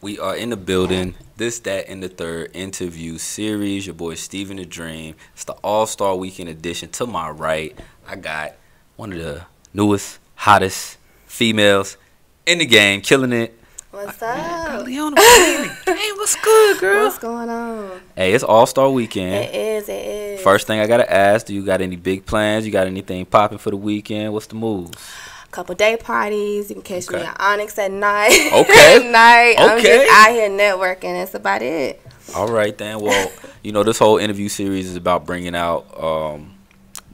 We are in the building. This, that, and the third interview series. Your boy Steven the Dream. It's the All-Star Weekend edition. To my right, I got one of the newest, hottest females in the game, killing it. What's up? Leona Renné. Hey, what's good, girl? What's going on? Hey, it's All-Star Weekend. It is. First thing I gotta ask, do you got any big plans? You got anything popping for the weekend? What's the moves? Couple day parties. You can catch me at Onyx at night. Okay. At night. I'm just out here networking. That's about it. All right, then. Well, you know, this whole interview series is about bringing out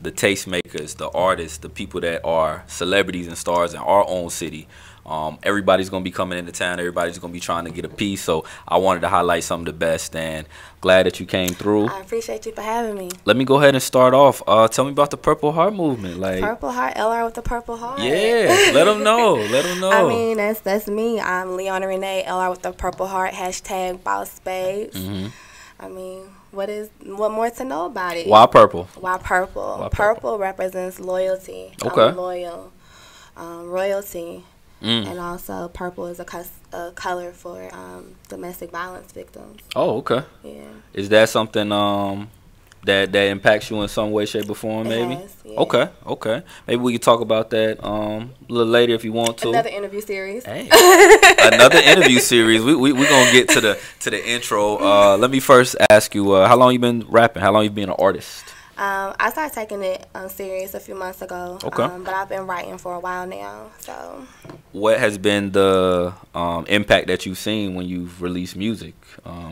the tastemakers, the artists, the people that are celebrities and stars in our own city. Everybody's going to be coming into town. Everybody's going to be trying to get a piece. So I wanted to highlight some of the best, and glad that you came through. I appreciate you for having me. Let me go ahead and start off. Tell me about the Purple Heart movement. Purple Heart, LR with the Purple Heart. Yeah, let them know. Let them know. I mean, that's me. I'm Leona Renné, LR with the Purple Heart, # Boss Babes. I mean, what more to know about it? Why purple? Why purple? Purple represents loyalty. Okay. I'm loyal. Royalty. And also, purple is a color for domestic violence victims. Oh, okay. Yeah. Is that something that impacts you in some way, shape, or form? Maybe. Yes, yeah. Okay. Maybe we can talk about that a little later if you want to. Another interview series. Hey, another interview series. We gonna get to the intro. Let me first ask you, how long you been rapping? How long you been an artist? I started taking it serious a few months ago. Okay. But I've been writing for a while now. So. What has been the impact that you've seen when you've released music?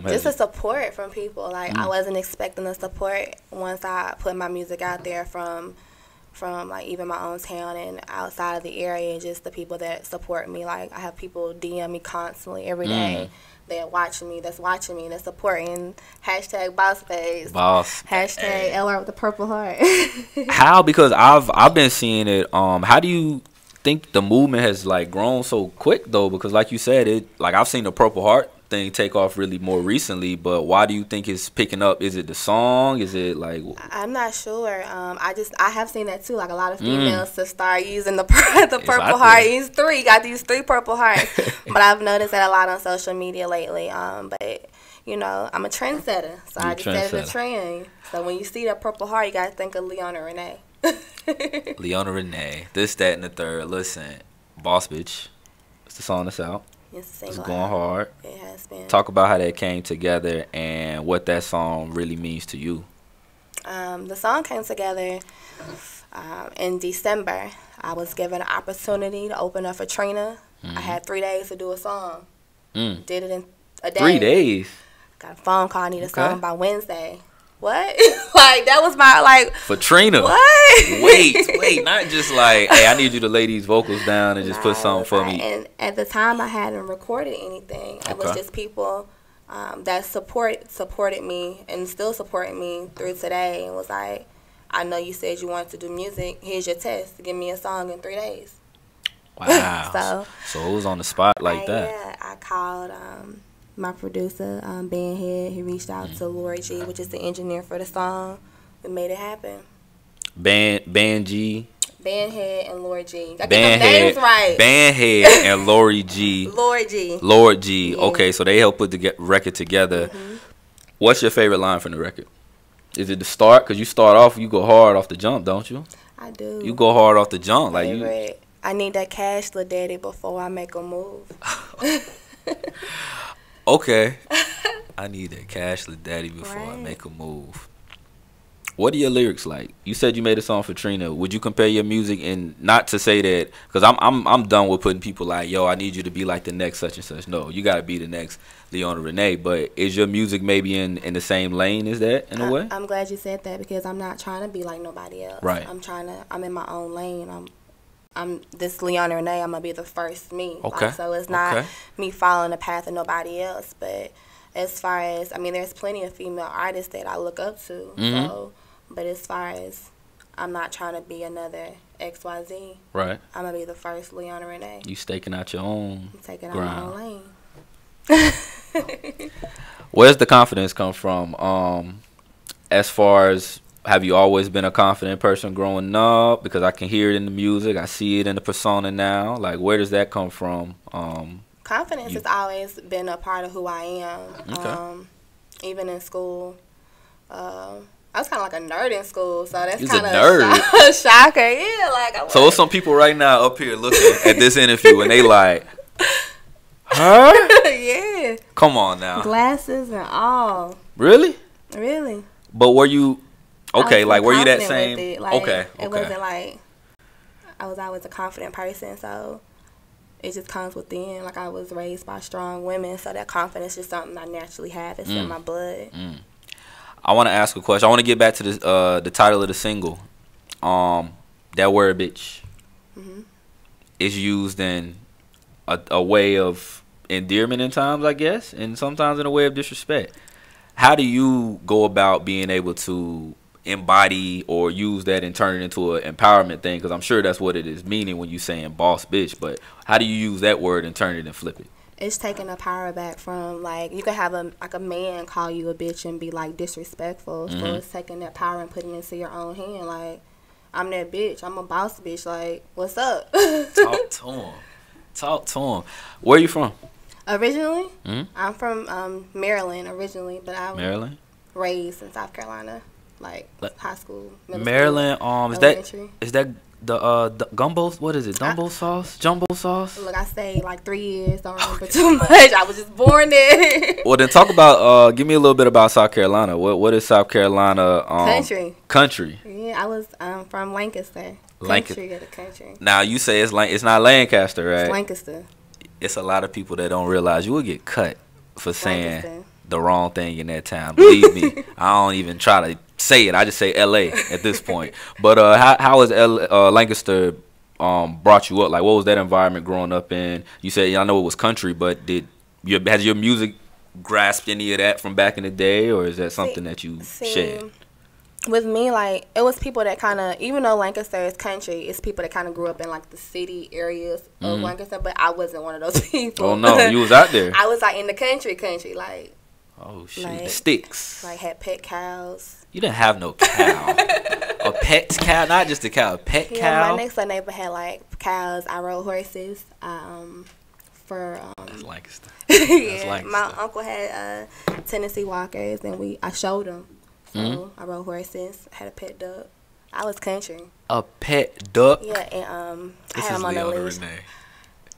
Just the support from people. Like I wasn't expecting the support once I put my music out there from like even my own town and outside of the area. Just the people that support me. Like I have people DM me constantly every day. They're watching me, that's supporting. # Boss Babes. Boss. # LR with the Purple Heart. How? Because I've been seeing it. How do you think the movement has like grown so quick though? Because like you said, I've seen the Purple Heart thing take off really more recently. But why do you think it's picking up? Is it the song? Is it like? I'm not sure. I have seen that too. Like a lot of females to start using the Purple Heart. Use 3. You got to use 3 Purple Hearts. But I've noticed that a lot on social media lately. But you know, I'm a trendsetter, so I just set the trend. So when you see that Purple Heart, you got to think of Leona Renné. Leona Renné, this, that, and the third. Listen, Boss Bitch. It's the song that's out. It's going hard. It has been. Talk about how that came together and what that song really means to you. The song came together in December. I was given an opportunity to open up for Trina. I had 3 days to do a song. Did it in a day. 3 days? Got a phone call. I need a song by Wednesday. What? Like, that was my, like... For Trina? What? Wait. Not just like, hey, I need you to lay these vocals down and just put something for me. And at the time, I hadn't recorded anything. It was just people that supported me and still supporting me through today. And was like, I know you said you wanted to do music. Here's your test. Give me a song in 3 days. Wow. so it was on the spot like that. Yeah, I called... my producer, Ben Head, he reached out to Lori G, which is the engineer for the song. We made it happen. Ben Head and Lori G. I get the names right. Ben Head and Lori G. Lori G. Yeah. Okay, so they helped put the record together. What's your favorite line from the record? Is it the start? Because you start off, you go hard off the jump, don't you? I do. You go hard off the jump. Like I need that cash, little daddy, before I make a move. Okay. I need that cash, little daddy, before I make a move. What are your lyrics like? You said you made a song for Trina. Would you compare your music, and not to say that, because I'm done with putting people like, yo, I need you to be like the next such and such. No, you got to be the next Leona Renné. But is your music maybe in the same lane as that in a way? I'm glad you said that, because I'm not trying to be like nobody else. Right. I'm in my own lane. I'm this Leona Renné. I'm gonna be the first me. Okay. Like, so it's not me following the path of nobody else. But as far as, I mean, there's plenty of female artists that I look up to. So, but as far as, I'm not trying to be another XYZ. Right. I'm gonna be the first Leona Renné. You staking out your own. I'm taking out my own lane. Where's the confidence come from? As far as, have you always been a confident person growing up? Because I can hear it in the music. I see it in the persona now. Like, where does that come from? Confidence has always been a part of who I am. Okay. Even in school. I was kind of like a nerd in school, so that's You's kind a of nerd. shocker. Yeah, like I was. So some people right now up here looking at this interview and they like, huh? Yeah. Come on now. Glasses and all. Really? Really. But were you okay? Like, were you that same? Like, okay. It wasn't like I was always a confident person, so it just comes within. Like, I was raised by strong women, so that confidence is something I naturally have. It's in my blood. I want to ask a question. I want to get back to the title of the single. That word bitch is used in a way of endearment in times, I guess, and sometimes in a way of disrespect. How do you go about being able to embody or use that and turn it into an empowerment thing? Because I'm sure that's what it is meaning when you saying boss bitch. But how do you use that word and turn it and flip it? It's taking the power back from, like, you could have a man call you a bitch and be like disrespectful. So it's taking that power and putting it into your own hand. Like, I'm that bitch. I'm a boss bitch. Like, what's up? Talk to him. Where are you from? Originally, I'm from Maryland originally, but I was raised in South Carolina, like high school, middle Maryland. school, Is that the gumbo? What is it? Jumbo sauce? Look, I stayed like 3 years. Don't remember too much. I was just born there. Well, then talk about. Give me a little bit about South Carolina. What is South Carolina? Country. Yeah, I was from Lancaster. Country of the country. Now you say it's not Lancaster, right? It's Lancaster. It's a lot of people that don't realize you will get cut for saying the wrong thing in that town. Believe me, I don't even try to say it. I just say L.A. at this point. But how has Lancaster brought you up? Like, what was that environment growing up in? You said, I know it was country, but has your music grasped any of that from back in the day, or is that something that you shared? With me, like, it was people that kind of, even though Lancaster is country, it's people that kind of grew up in, like, the city areas of Lancaster, but I wasn't one of those people. Oh, no, you was out there. I was, like, in the country, like. Oh, shit. Like, the sticks. Like, had pet cows. You didn't have no cow. A pet cow, not just a cow, a pet cow. My next door neighbor had, like, cows. I rode horses. That's Lancaster. Yeah, That's Lancaster. My uncle had Tennessee Walkers, and I showed them. So I rode horses. I had a pet duck. I was country. A pet duck? Yeah, and I this had is him on the Leona leash. Renné.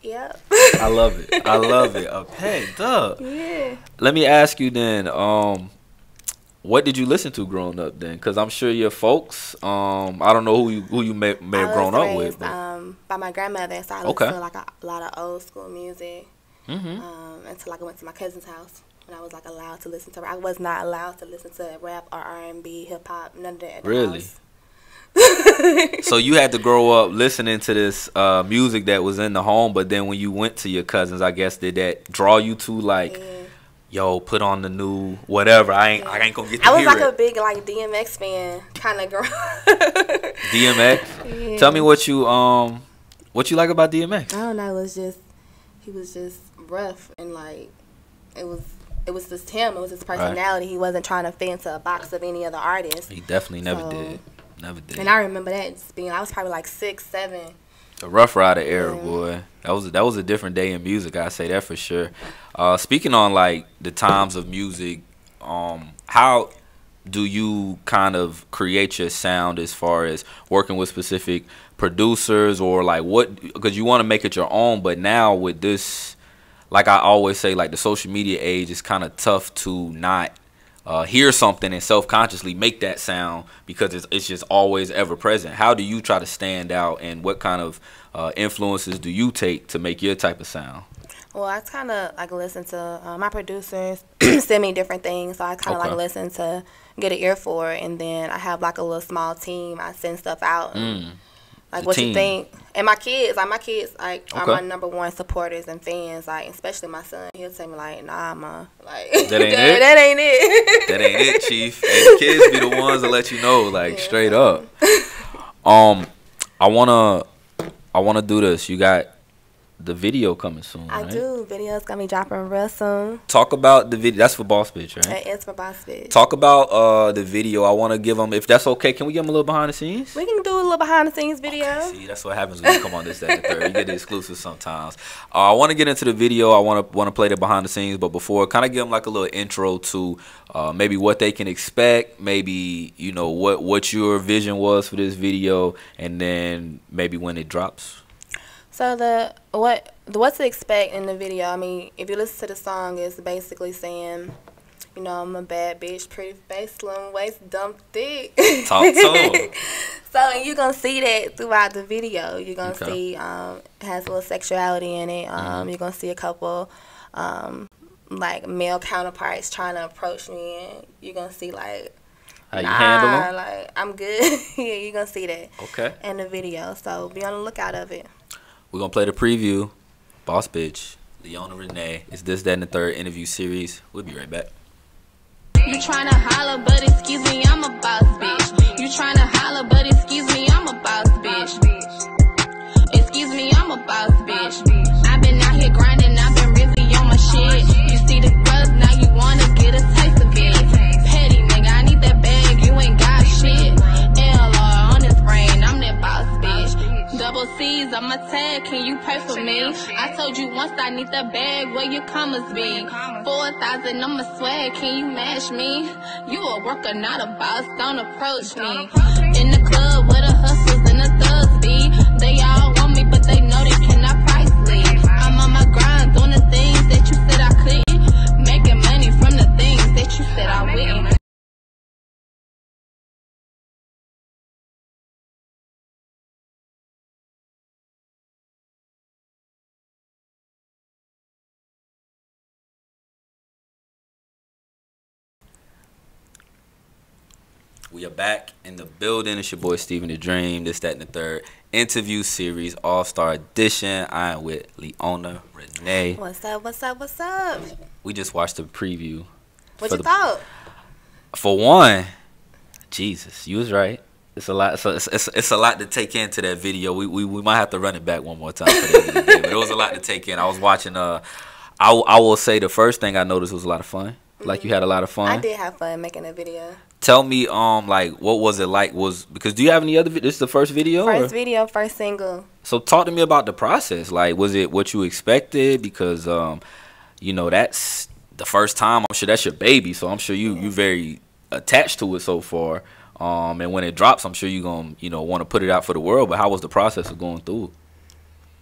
Yep. I love it. I love it. A pet duck. Yeah. Let me ask you then, what did you listen to growing up then? Because I'm sure your folks, I don't know who you may have grown up with. By my grandmother, so I listened to like a lot of old school music until I went to my cousin's house. When I was like allowed to listen to rap. I was not allowed to listen to rap or R&B, hip hop, none of that at the Really? house. So you had to grow up listening to this music that was in the home, but then when you went to your cousins, I guess, did that draw you to like, yo, put on the new whatever? I ain't gonna get to hear it. I was like a big like DMX fan kind of girl. DMX? Yeah. Tell me what you like about DMX. I don't know. He was just rough and like it was just him. It was his personality. Right. He wasn't trying to fit into a box of any other artist. He definitely never did. Never did. And I remember that I was probably like 6, 7. The Rough Rider era, boy. That was a different day in music. I say that for sure. Speaking on like the times of music, how do you kind of create your sound as far as working with specific producers or like what? Because you want to make it your own, but now with this. Like I always say, like the social media age is kind of tough to not hear something and self-consciously make that sound because it's just always ever present. How do you try to stand out, and what kind of influences do you take to make your type of sound? Well, I kind of like listen to my producers send me different things, so I kind of like listen to get an ear for it, and then I have like a little small team. I send stuff out. Like, what you think? And my kids, are my number one supporters and fans. Like, especially my son, he'll tell me like, "Nah, ma, like that ain't it. That ain't it. That ain't it, Chief." Hey, the kids be the ones that let you know, like straight up. I wanna do this. You got the video coming soon. I right? do. Video's gonna be dropping real soon. Talk about the video. That's for Boss Bitch, right? It's for Boss Bitch. Talk about the video. I want to give them, if that's okay. Can we give them a little behind the scenes? We can do a little behind the scenes video. Okay, see, that's what happens when you come on this, that, and the third. You get the exclusive sometimes. I want to get into the video. I want to play the behind the scenes, but before, kind of give them like a little intro to maybe what they can expect, maybe what your vision was for this video, and then maybe when it drops. So what to expect in the video? I mean, if you listen to the song, it's basically saying, I'm a bad bitch, pretty face, slim waist, dumb thick. Talk to 'em. So you're gonna see that throughout the video. You're gonna Okay. see it has a little sexuality in it. You're gonna see a couple like male counterparts trying to approach me, and you're gonna see like How you handle them? like I'm good. Yeah, you're gonna see that Okay. in the video. So be on the lookout of it. We're going to play the preview. Boss Bitch, Leona Renné. It's this, that, and the third interview series. We'll be right back. You tryna holler, but excuse me, I'm a boss bitch. You tryna holler, but excuse me, I'm a boss bitch. Excuse me, I'm a boss bitch. I've been out here grinding, I've been really on my shit. You see the buzz, now you wanna get a taste of it. Petty nigga, I need that bag, you ain't got shit. LR on this brain, I'm that boss bitch. Double C's on my tag, can you pray for me? I told you once I need the bag, where your commas be? 4,000 on my swag, can you match me? You a worker, not a boss, don't approach me. In the club where the hustles and the thugs be, they all want me, but they know they cannot price me. I'm on my grind, doing the things that you said I couldn't, making money from the things that you said I wouldn't. We are back in the building. It's your boy Steven the Dream. This, that, and the third interview series, All-Star Edition. I am with Leona Renné. What's up? What's up? What's up? We just watched the preview. What you thought? For one, Jesus, you was right. It's a lot. So it's a lot to take into that video. We might have to run it back one more time for the end of the day, but it was a lot to take in. I was watching. I will say the first thing I noticed was a lot of fun. Like, you had a lot of fun. I did have fun making a video. Tell me, like, what was it like? Because do you have any other? This is the first video. First video, first single. So talk to me about the process. Like, was it what you expected? Because that's the first time. I'm sure that's your baby, so I'm sure you very attached to it so far. And when it drops, I'm sure you're gonna want to put it out for the world. But how was the process of going through?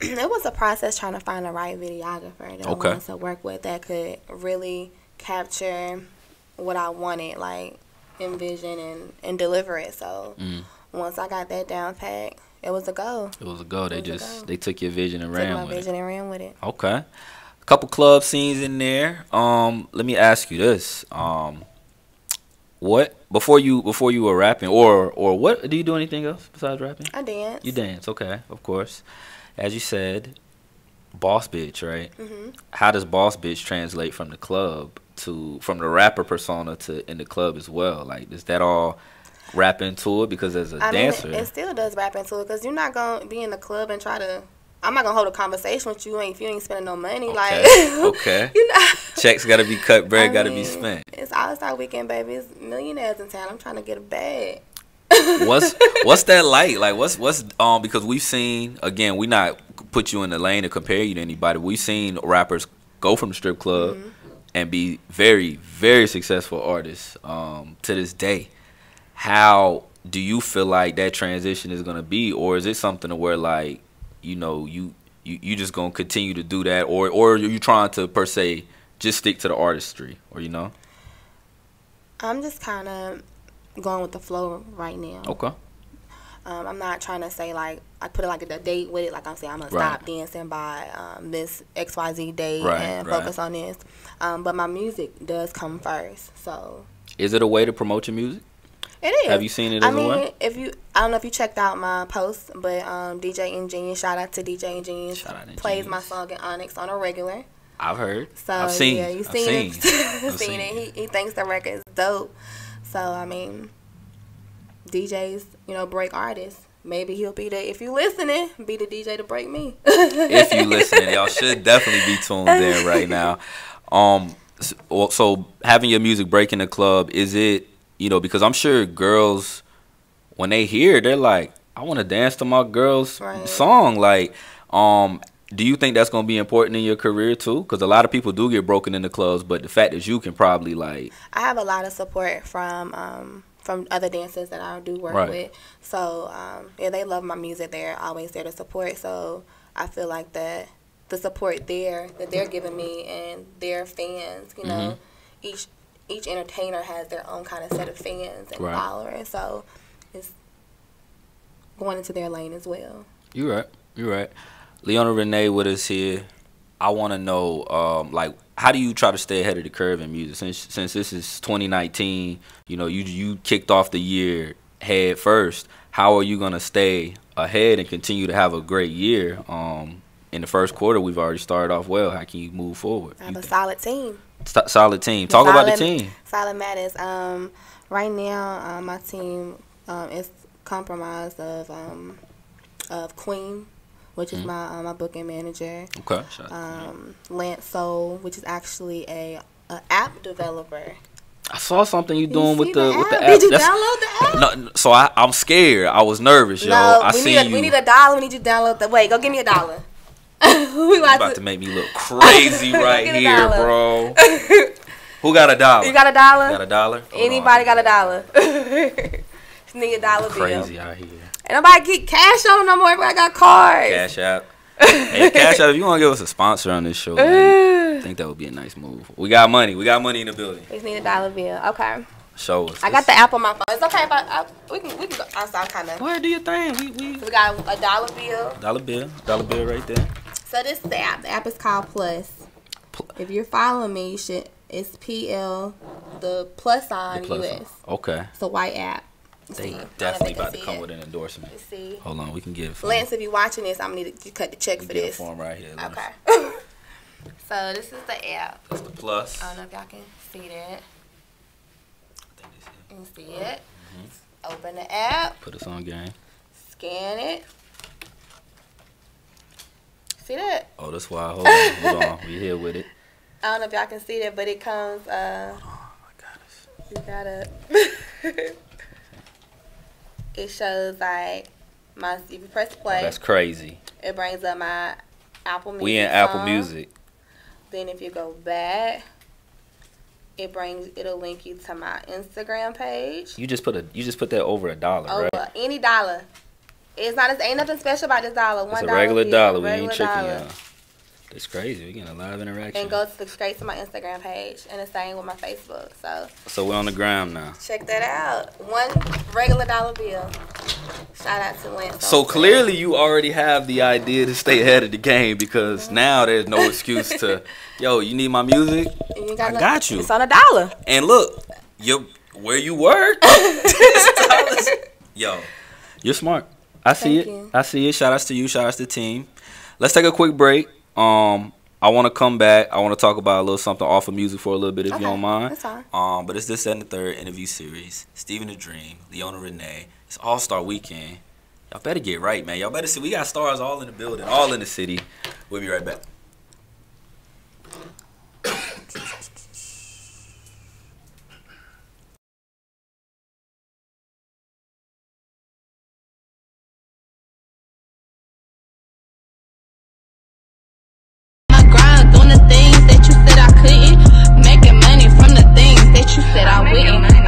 It was a process trying to find the right videographer that I wanted to work with that could really capture what I wanted, like envision and deliver it. So once I got that down pat, it was a go. It was a go. They took your vision and ran with it. Okay. A couple club scenes in there. Let me ask you this. What before you were rapping or what, do you do anything else besides rapping? I dance. You dance, okay, of course. As you said, Boss Bitch, right? Mm-hmm. How does Boss Bitch translate from the club from the rapper persona to in the club as well? Like, does that all rap into it? Because as a dancer, it still does rap into it, because you're not gonna be in the club and I'm not gonna hold a conversation with you if you ain't spending no money. Okay. Like, okay, checks gotta be cut, bread gotta be spent. It's All-Star Weekend, baby. It's millionaires in town. I'm trying to get a bag. What's that like? Like, what's because we've seen, again, we not put you in the lane to compare you to anybody. We've seen rappers go from the strip club and be very, very successful artists to this day. How do you feel like that transition is gonna be, or is it something to where, like, you just gonna continue to do that, or are you trying to per se just stick to the artistry, or I'm just kind of going with the flow right now. Okay. I'm not trying to say, like, I put it like a date with it. Like, I'm saying I'm going to stop dancing by this XYZ date and focus on this. But my music does come first. So, is it a way to promote your music? It is. Have you seen it as a way? I don't know if you checked out my post, but DJ Ingenious, shout out to DJ Ingenious, plays my song in Onyx on a regular. I've heard. So, I've seen. Yeah, you've seen it. He thinks the record is dope. So, I mean, DJs, break artists. maybe he'll be there. If you listening, be the DJ to break me. If you listening, y'all should definitely be tuned in right now. So having your music break in the club, is it, you know, because I'm sure girls, when they hear it, they're like, I want to dance to my girl's song. Like, do you think that's going to be important in your career too? Because a lot of people do get broken in the clubs, but the fact that you can probably like. I have a lot of support from other dancers that I do work with. So, yeah, they love my music. They're always there to support. So I feel like that the support that they're giving me and their fans, you know, each entertainer has their own kind of set of fans and followers. So it's going into their lane as well. You're right. Leona Renné with us here. I want to know, like, how do you try to stay ahead of the curve in music? Since this is 2019, you know, you kicked off the year head first. How are you going to stay ahead and continue to have a great year? In the first quarter, we've already started off well. How can you move forward? I have a solid team. Solid team. Talk about the team. Solid matters. Right now, my team is comprised of Queen, which is my booking manager. Okay. Lance Soul, which is actually a app developer. I saw something you doing with the app. Did you download the app? No, so I'm scared. I was nervous, yo. We need $1. We need you to download the. Wait, go give me $1. You about to make me look crazy right here, bro. Who got $1? You got $1? Got $1? Anybody got $1? Just need a dollar bill. Crazy out here. Ain't nobody get cash on no more. Everybody got cards. Cash App. Hey, Cash App, if you want to give us a sponsor on this show, I think that would be a nice move. We got money. We got money in the building. We just need a dollar bill. Okay. Show us. I got the app on my phone. It's okay if we can go outside kind of. Go ahead, do your thing. We got a dollar bill. Dollar bill right there. So this is the app. The app is called Plus. If you're following me, it's PL, the plus sign US. Okay. It's a white app. They definitely about to come with an endorsement. Let's see. Hold on, we can get it. Lance, if you're watching this, I'm gonna need you cut the check for this. Form right here. Lance. Okay. So this is the app. That's the Plus. I don't know if y'all can see that. I think this You can see it. Open the app. Put us on game. Scan it. See that? Oh, that's why. Hold on. We here with it. I don't know if y'all can see that, but it comes. Oh my goodness. You gotta. It shows like if you press play. Oh, that's crazy. It brings up my Apple Music. We in Apple Music. Then if you go back, it'll link you to my Instagram page. You just put that over $1, right? Over any dollar. Ain't nothing special about this dollar. It's a regular dollar. We ain't tricking y'all. It's crazy. We're getting a lot of interaction. And go straight to my Instagram page. And the same with my Facebook. So we're on the ground now. Check that out. One regular dollar bill. Shout out to Lance. So clearly you already have the idea to stay ahead of the game, because now there's no excuse to, yo, you need my music? I got you. It's on $1. And look, where you work. Yo, you're smart. I see it. Shout outs to you. Shout outs to the team. Let's take a quick break. I want to come back. I want to talk about a little something off of music for a little bit, if you don't mind. That's fine. But it's this and the third interview series. Steven the Dream, Leona Renné. It's All-Star Weekend. Y'all better get right, man. Y'all better see. We got stars all in the building, all in the city. We'll be right back.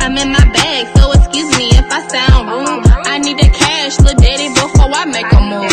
I'm in my bag, so excuse me if I sound rude. I need the cash, little daddy, before I make a move.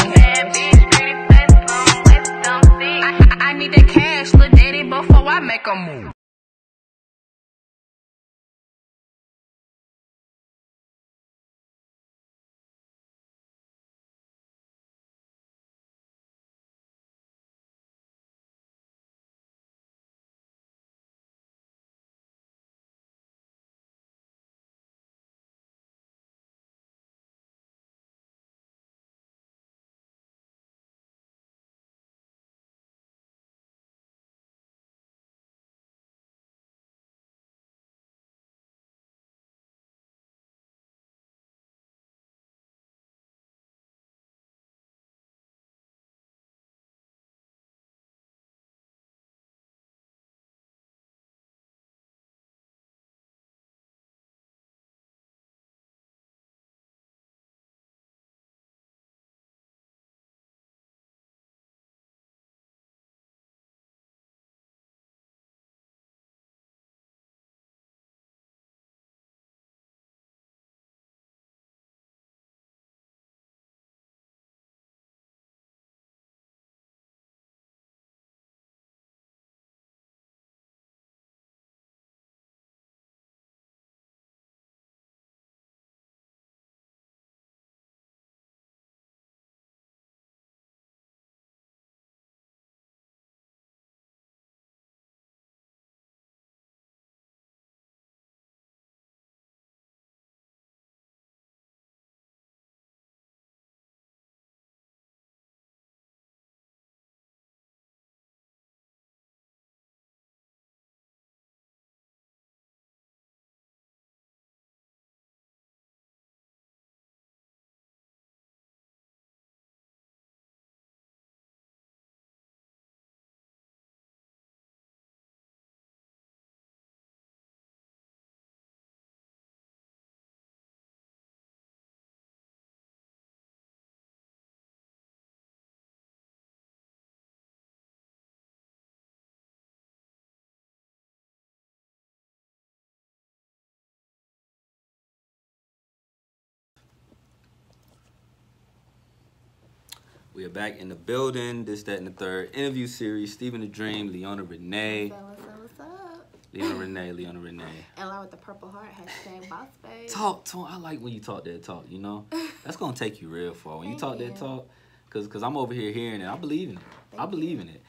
We are back in the building. This, that, and the third interview series. Stephen the Dream, Leona Renné. What's up? Leona Renné. Ella with the purple heart, hashtag boss babe. Talk. I like when you talk that talk, you know? That's going to take you real far. When you talk that talk, because I'm over here hearing it. I believe in it. I believe in it.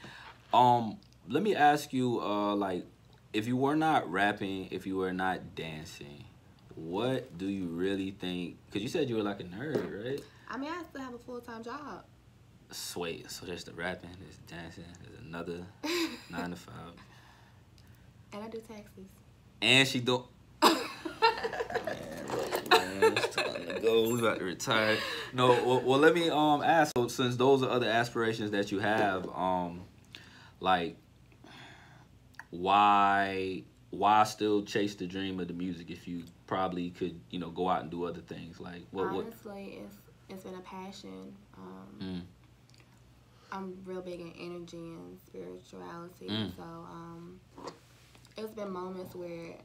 Let me ask you, like, if you were not rapping, if you were not dancing, what do you really think? Because you said you were like a nerd, right? I mean, I still have a full-time job. Sweet. So there's the rapping, there's the dancing, there's another 9 to 5. And I do taxes. And she do. Man, it's time to go. We about to retire. No, well, let me ask. So since those are other aspirations that you have, like, why still chase the dream of the music if you probably could, you know, go out and do other things? Like, honestly, it's been a passion. I'm real big in energy and spirituality, so it's been moments where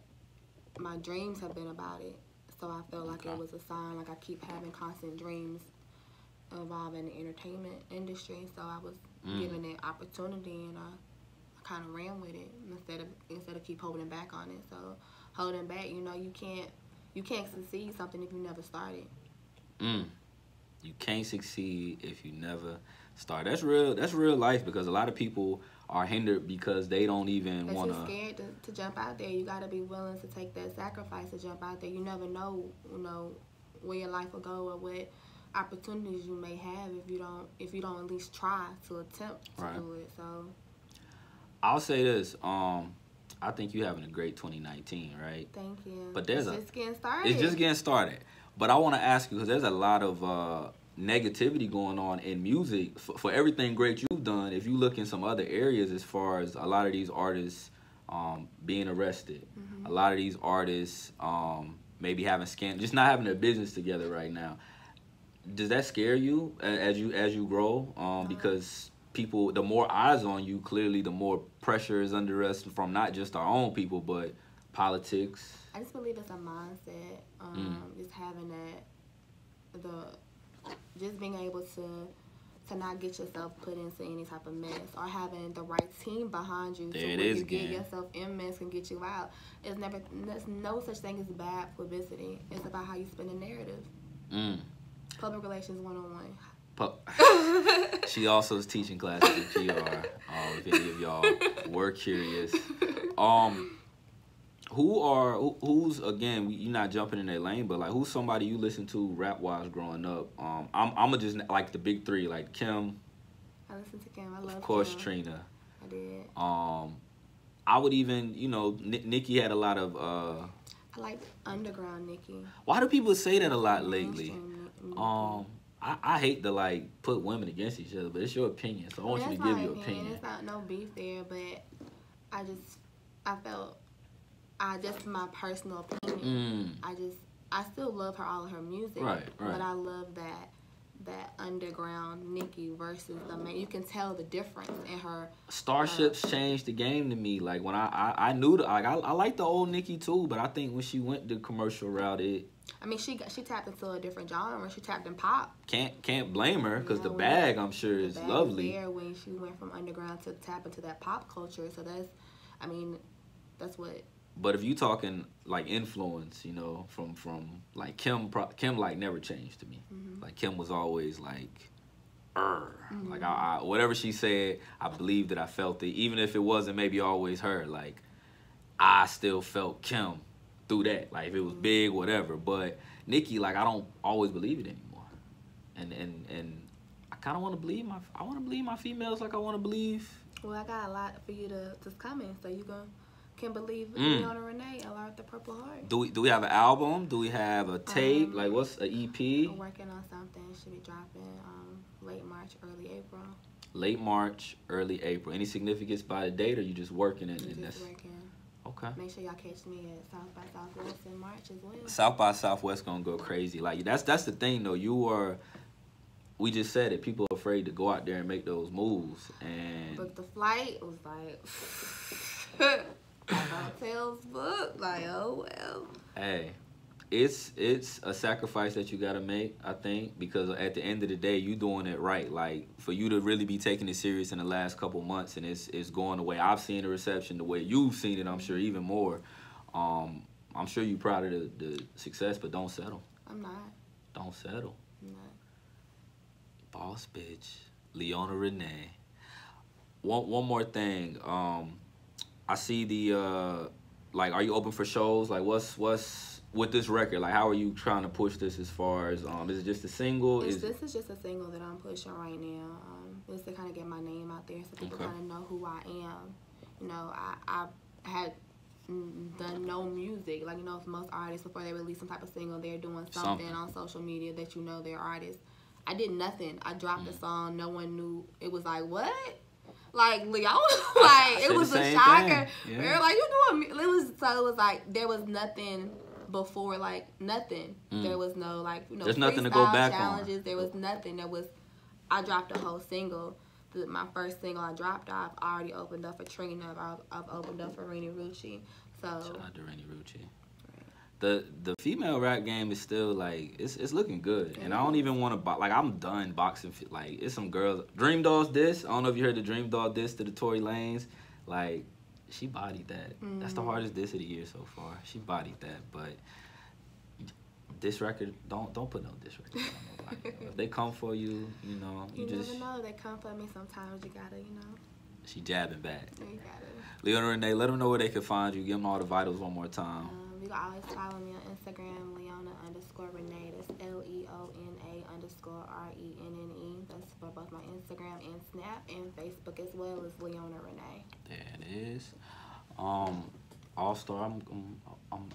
my dreams have been about it. So I felt like it was a sign. Like I keep having constant dreams involving the entertainment industry. So I was given an opportunity, and I kind of ran with it instead of keep holding back on it. So holding back, you know, you can't succeed something if you never started. You can't succeed if you never start. That's real life, because a lot of people are hindered because they don't even want to. They're scared to jump out there. You got to be willing to take that sacrifice to jump out there. You never know, you know, where your life will go or what opportunities you may have if you don't at least try to attempt to do it. So I'll say this. I think you're having a great 2019, right? Thank you. But it's just getting started. It's just getting started. But I want to ask you, because there's a lot of negativity going on in music for everything great you've done. If you look in some other areas, as far as a lot of these artists being arrested, a lot of these artists maybe having just not having their business together right now. Does that scare you as you grow? Because people, the more eyes on you, clearly the more pressure is under us from not just our own people, but politics. I just believe it's a mindset. Just having just being able to not get yourself put into any type of mess, or having the right team behind you. There you get yourself in mess and get you out. There's no such thing as bad publicity. It's about how you spin a narrative. Public relations 101. She also is teaching classes at PR. If any of y'all were curious. Who's again? You're not jumping in their lane, but like, who's somebody you listen to rap wise growing up? I'ma just like the big three, like Kim. I listen to Kim. I love. Of course, Kim. Trina. I did. I would even, you know, Nicki had a lot of. I like underground Nicki. Why do people say that a lot lately? I hate to like put women against each other, but it's your opinion, so I want you to give your opinion. It's not no beef there, but I felt. Just my personal opinion. I still love all of her music. Right. But I love that underground Nicki versus the man. You can tell the difference in her. Starships changed the game to me. Like when I knew I like the old Nicki too, but I think when she went the commercial route, I mean, she tapped into a different genre. She tapped in pop. Can't blame her, because the bag, I'm sure, is lovely. There when she went from underground to tap into that pop culture. So that's what. But if you talking like influence, you know, from like Kim like never changed to me. Like Kim was always like, like I whatever she said, I believed it, I felt it, even if it wasn't maybe always her. Like I still felt Kim through that. Like if it was big, whatever. But Nicki, like I don't always believe it anymore. And I kind of want to believe my females like I want to believe. Well, I got a lot for you to come in, so you can believe Leona Renné, Ella with the Purple Heart. Do we have an album? Do we have a tape? Like what's an EP? I'm working on something. It should be dropping late March, early April. Late March, early April. Any significance by the date, or you just working in this? Working. Okay. Make sure y'all catch me at South by Southwest in March as well. South by Southwest gonna go crazy. Like that's the thing though. We just said it. People are afraid to go out there and make those moves. And but the flight was like. Hotels booked, like, oh well. Hey, it's a sacrifice that you gotta make, I think, because at the end of the day, you doing it right. Like, for you to really be taking it serious in the last couple months, and it's going the way I've seen the reception, the way you've seen it, I'm sure even more. I'm sure you're proud of the success, but don't settle. I'm not. Don't settle. I'm not. Boss bitch, Leona Renné. One more thing. I see the like, are you open for shows? Like, what's with this record? Like, how are you trying to push this as far as is it just a single? This is just a single that I'm pushing right now. Just to kind of get my name out there so people kind of know who I am. You know, I had done no music. Like, you know, for most artists, before they release some type of single, they're doing something on social media that you know they're artists. I did nothing. I dropped a song. No one knew. It was like, what? Like, Leona? Like, it was a shocker. Yeah. They were like, you doing? It was like, there was nothing before, like, nothing. There was no, like, you know, there's nothing to go back challenges. on. There was nothing. I dropped a whole single. My first single I dropped, I've already opened up for Trina. I've opened up for Renée Rucci. So shout out to Renée Rucci. The female rap game is still, like, it's looking good, and I don't even want to like, I'm done boxing. Like, it's some girls. Dream Doll's diss. I don't know if you heard the Dream Doll diss to the Tory Lanez. Like, she bodied that. That's the hardest diss of the year so far. She bodied that, but this record, don't put no diss record on nobody. If they come for you, you know, you just never know. They come for me. Sometimes you gotta, you know. She jabbing back. You gotta. Leona Renné, let them know where they can find you. Give them all the vitals one more time. You can always follow me on Instagram, Leona_Renné. That's LEONA_RENNE. That's for both my Instagram and Snap, and Facebook as well as Leona Renné. There it is. All Star.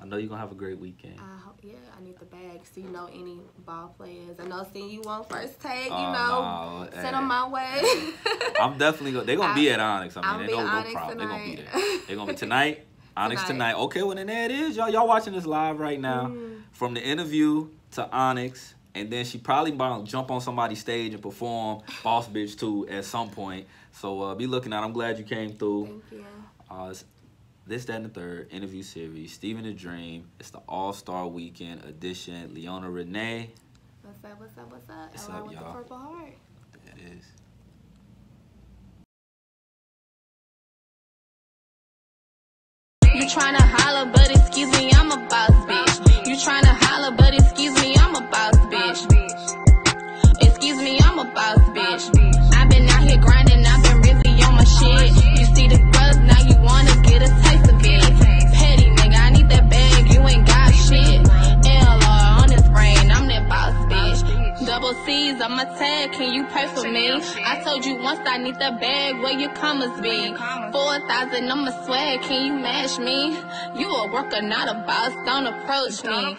I know you're gonna have a great weekend. Yeah, I need the bag. So, you know, any ball players. I know, seeing you on First Take, you know, send them my way. I'm definitely gonna. They're gonna be at Onyx. I mean, they're no problem. They're gonna be there. They're gonna be tonight. Onyx tonight. Okay, well then there it is. Y'all watching this live right now. From the interview to Onyx, and then she probably about to jump on somebody's stage and perform Boss Bitch 2 at some point. So be looking out. I'm glad you came through. Thank you. This, That, and the Third interview series, Steven the Dream. It's the All-Star Weekend edition. Leona Renné. What's up? What's up? What's up? What's up, y'all? The Purple Heart. There it is. You tryna holler, but excuse me, I'm a boss bitch. You tryna holler, but excuse me, I'm a boss bitch. Excuse me, I'm a boss bitch. I've been out here grinding, I've been really on my shit. You see the growth, now you wanna get a taste of it. Petty nigga, I need that bag, you ain't got shit. LR on his brain, I'm that boss bitch. Double C's on my tag, can you pray for me? I told you once I need the bag, where your commas be? 4,000 on my swag, can you match me? You a worker, not a boss, don't approach me.